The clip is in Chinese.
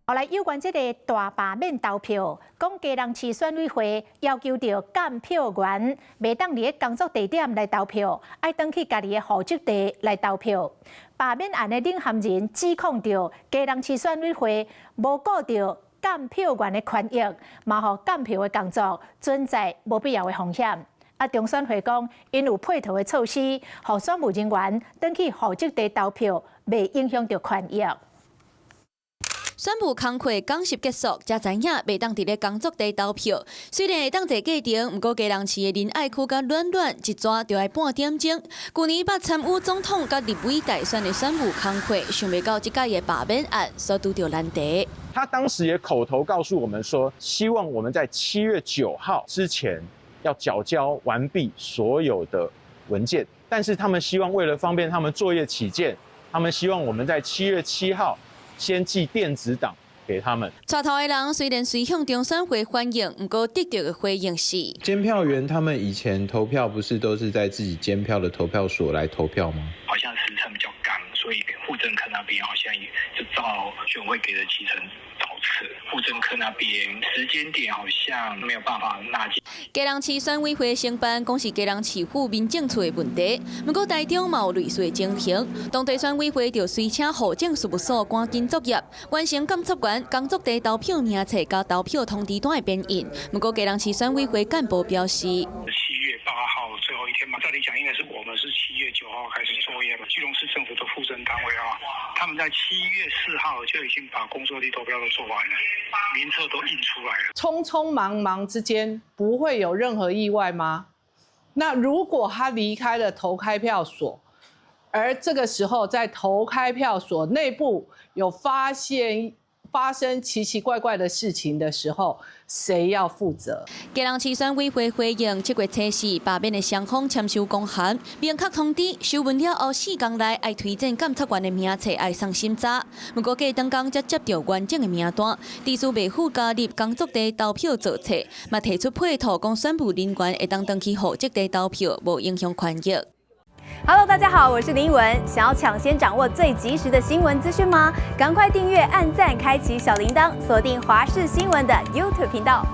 后来有关这个大罢免投票，讲基隆市选委会要求着监票员袂当伫个工作地点来投票，爱登去家己的户籍地来投票。罢免案的领衔人指控着基隆市选委会无顾着监票员的权益，嘛互监票的工作存在无必要的风险。中选会讲，因有配套的措施，互选务人员登去户籍地投票，袂影响到权益。选务工课讲习结束，才知影袂当伫咧工作地投票。虽然会当坐计程，毋过基隆市的仁爱区甲暖暖一抓就要半点钟。去年捌参与总统甲立委大选的选务工课，想袂到即届的罢免案所拄到难题。他当时也口头告诉我们说，希望我们在7月9号之前要缴交完毕所有的文件，但是他们希望为了方便他们作业起见，他们希望我们在7月7号。先寄电子档给他们。带头的人虽然随向中选会反映，不过得到的回应是：监票员他们以前投票不是都是在自己监票的投票所来投票吗？好像时程比较赶，所以户政科那边好像也就照选委给的期程导致。户政科那边时间点好像没有办法纳进。基隆市选委会承办讲是基隆市府民政处的问题，不过台中嘛有类似的情形，当地选委会就随请户政事务所赶紧作业，完成监察员工作地投票名册加投票通知单的编印。不过基隆市选委会干部表示，7月8号最后一天嘛，照理讲应该是我们是7月9号开始作业嘛，基隆市政府的户政单位啊，他们在7月4号就已经把工作地投票都做完了，名册都印出来了。匆匆忙忙之间不会有任何意外吗？那如果他离开了投开票所，而这个时候在投开票所内部有发生奇奇怪怪的事情的时候，谁要负责？基隆市选委会回应7月7日罢免的双方签收公函，明确通知收文了后4天内爱推荐监察员的名册爱送审查。不过过当天才接到完整的名单，地主未附加入工作地投票做册，嘛提出配套，讲选务人员会当登去户籍地投票，无影响权益。Hello， 大家好，我是林依文。想要抢先掌握最及时的新闻资讯吗？赶快订阅、按赞、开启小铃铛，锁定华视新闻的 YouTube 频道。